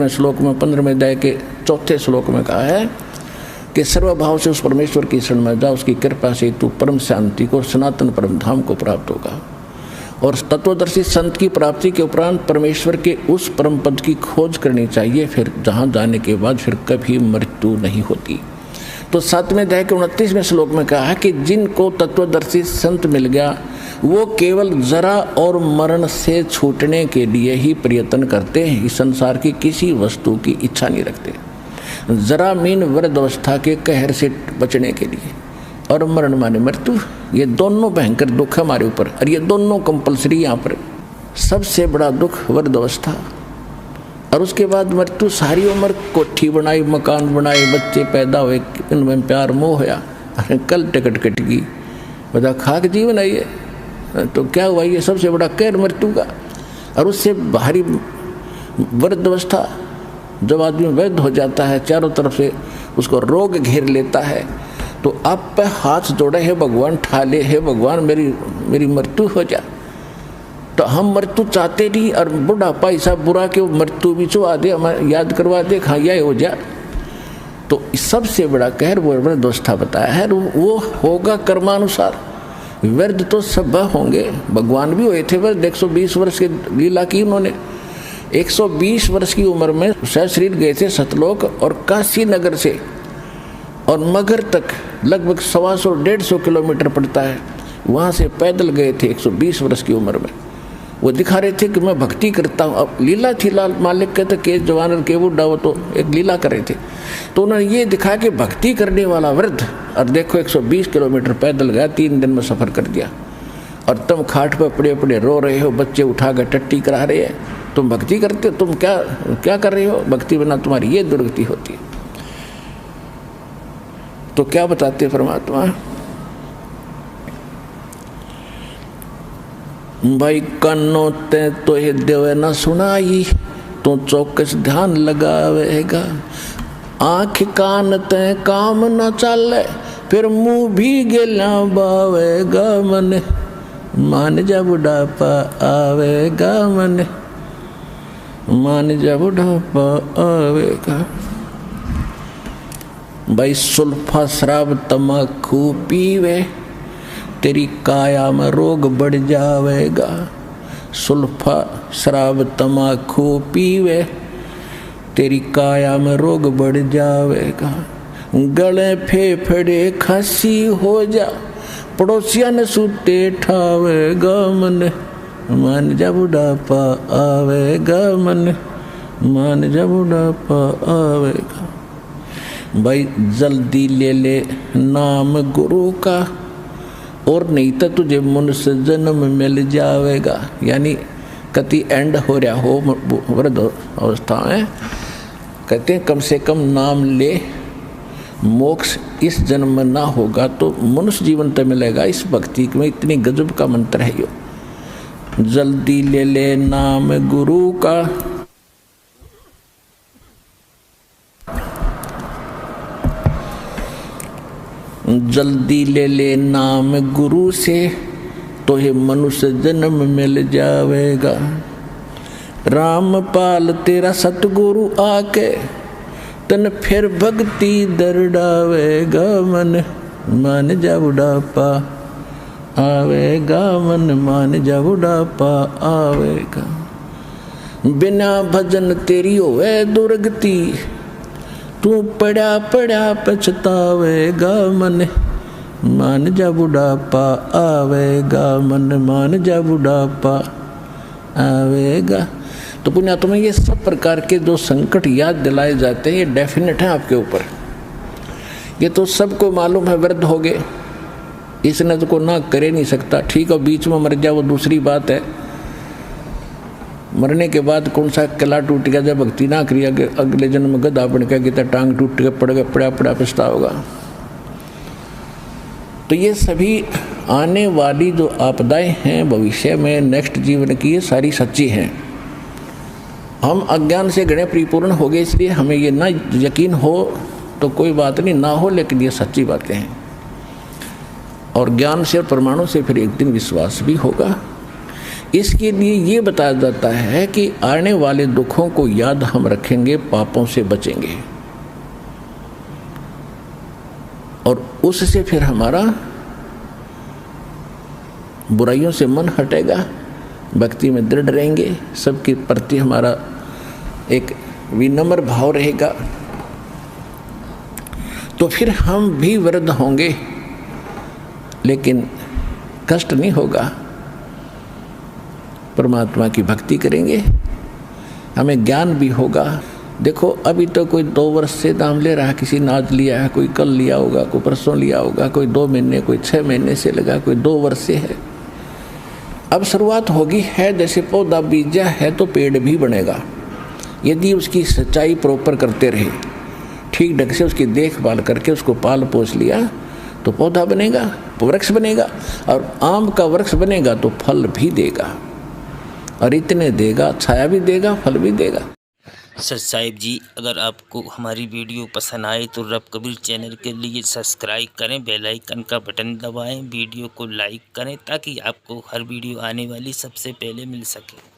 29वें श्लोक में 15वें अध्याय के 4 श्लोक में कहा है कि सर्वभाव से उस परमेश्वर की शरण में जा, उसकी कृपा से तू परम शांति को, सनातन परम धाम को प्राप्त होगा। और तत्वदर्शी संत की प्राप्ति के उपरांत परमेश्वर के उस परम पद की खोज करनी चाहिए, फिर जहाँ जाने के बाद फिर कभी मृत्यु नहीं होती। तो 7वें अध्याय के 29वें श्लोक में कहा है कि जिनको तत्वदर्शी संत मिल गया वो केवल जरा और मरण से छूटने के लिए ही प्रयत्न करते हैं, इस संसार की किसी वस्तु की इच्छा नहीं रखते। जरा मीन वृद्ध अवस्था के कहर से बचने के लिए, और मरण माने मृत्यु। ये दोनों भयंकर दुख हमारे ऊपर, और ये दोनों कंपलसरी। यहाँ पर सबसे बड़ा दुख वृद्ध अवस्था, और उसके बाद मृत्यु। सारी उम्र कोठी बनाई, मकान बनाए, बच्चे पैदा हुए, इनमें प्यार मोह होया, अरे कल टिकट कट गई, बता खाक जीवन है ये, तो क्या हुआ? ये सबसे बड़ा कहर मृत्यु का। और उससे बाहरी वृद्ध अवस्था, जब आदमी वृद्ध हो जाता है, चारों तरफ से उसको रोग घेर लेता है, तो आप पे हाथ जोड़े, है भगवान ठाले, है भगवान मेरी मृत्यु हो जा। तो हम मृत्यु चाहते नहीं, और बुढ़ापा ऐसा बुरा कि वो मृत्यु भी चुआ दे, हमें याद करवा दे, खा या हो जा। तो सबसे बड़ा कहर वो वृद्धावस्था बताया है, वो होगा कर्मानुसार। वृद्ध तो सब होंगे, भगवान भी हुए थे वृद्ध। 120 वर्ष की लीला की उन्होंने। 120 वर्ष की उम्र में शरीर गए थे सतलोक, और काशी नगर से और मगर तक लगभग 125-150 किलोमीटर पड़ता है, वहाँ से पैदल गए थे 120 वर्ष की उम्र में। वो दिखा रहे थे कि मैं भक्ति करता हूँ। अब लीला थी, लाल मालिक कहते के जवान के बुढ़ा, वो तो एक लीला कर रहे थे। तो उन्होंने ये दिखा कि भक्ति करने वाला वृद्ध, और देखो 120 किलोमीटर पैदल गया, 3 दिन में सफ़र कर दिया। और तुम खाट पर पड़े पड़े रो रहे हो, बच्चे उठा कर टट्टी करा रहे हैं, तुम भक्ति करते हो? तुम क्या कर रहे हो? भक्ति बिना तुम्हारी ये दुर्गति होती है। तो क्या बताते परमात्मा? भाई कानों ते तो ये देवे न सुनाई, तो चौकस ध्यान लगावेगा। आँख कान ते काम न चले, फिर मुंह भी गेला बावेगा। मन मान जा बुढ़ापा आवेगा, मन मान जा बुढ़ापा आवेगा। भाई सुल्फा शराब तम्बाकू पीवे, तेरी काया में रोग बढ़ जावेगा। सुल्फा शराब तम्बाकू पीवे, तेरी काया में रोग बढ़ जावेगा। गले फेफड़े खांसी हो जा, पड़ोसिया ने सूते ठावेगा। मन मान जा बुढ़ापा आवेगा, मन मान जा बुढ़ापा आवेगा। भाई जल्दी ले ले नाम गुरु का, और नहीं तो तुझे मनुष्य जन्म मिल जावेगा। यानी कति एंड हो रहा हो वृद्ध अवस्था में, कहते हैं कम से कम नाम ले, मोक्ष इस जन्म में ना होगा तो मनुष्य जीवन तो मिलेगा। इस भक्ति में इतनी गजब का मंत्र है यो। जल्दी ले ले नाम गुरु का, जल्दी ले ले नाम गुरु से, तो ये मनुष्य जन्म मिल जावेगा। रामपाल तेरा सतगुरु आके, तन फिर भक्ति दरड़ावेगा। मन मान जा बुढ़ापा आवेगा, मन मान जा बुढ़ापा आवेगा। बिना भजन तेरी होवे दुर्गति, तू पड़ा पड़ा पछतावेगा। मन मान जा बुढ़ापा आवेगा, मन मान जा बुढ़ापा आवेगा। तो पुण्यात्मा ये सब प्रकार के जो संकट याद दिलाए जाते हैं, ये डेफिनेट है आपके ऊपर। ये तो सबको मालूम है, वृद्ध हो गए, इसने तो को ना करे नहीं सकता। ठीक है, बीच में मर जाए वो दूसरी बात है। मरने के बाद कौन सा किला टूट गया, जब भक्ति ना करी, अगले जन्म में गधा बन गया, गीता टांग टूट के पड़ गया, पड़ा पड़ा पछता होगा। तो ये सभी आने वाली जो आपदाएं हैं भविष्य में, नेक्स्ट जीवन की, ये सारी सच्ची हैं। हम अज्ञान से घणे परिपूर्ण हो गए, इसलिए हमें ये ना यकीन हो तो कोई बात नहीं, ना हो, लेकिन ये सच्ची बातें हैं। और ज्ञान से और प्रमाणों से फिर एक दिन विश्वास भी होगा। इसके लिए ये बताया जाता है कि आने वाले दुखों को याद हम रखेंगे, पापों से बचेंगे और उससे फिर हमारा बुराइयों से मन हटेगा, भक्ति में दृढ़ रहेंगे, सबके प्रति हमारा एक विनम्र भाव रहेगा, तो फिर हम भी वृद्ध होंगे लेकिन कष्ट नहीं होगा। परमात्मा की भक्ति करेंगे, हमें ज्ञान भी होगा। देखो अभी तो कोई 2 वर्ष से दाम ले रहा है, किसी ने आज लिया है, कोई कल लिया होगा, कोई परसों लिया होगा, कोई 2 महीने, कोई 6 महीने से लगा, कोई 2 वर्ष से है। अब शुरुआत होगी है, जैसे पौधा बीजा है तो पेड़ भी बनेगा। यदि उसकी सच्चाई प्रॉपर करते रहे, ठीक ढंग से उसकी देखभाल करके उसको पाल पोस लिया तो पौधा बनेगा, वृक्ष बनेगा, और आम का वृक्ष बनेगा तो फल भी देगा, और इतने देगा, छाया भी देगा, फल भी देगा। सर साहिब जी, अगर आपको हमारी वीडियो पसंद आए तो रब कबीर चैनल के लिए सब्सक्राइब करें, बेल आइकन का बटन दबाएं, वीडियो को लाइक करें ताकि आपको हर वीडियो आने वाली सबसे पहले मिल सके।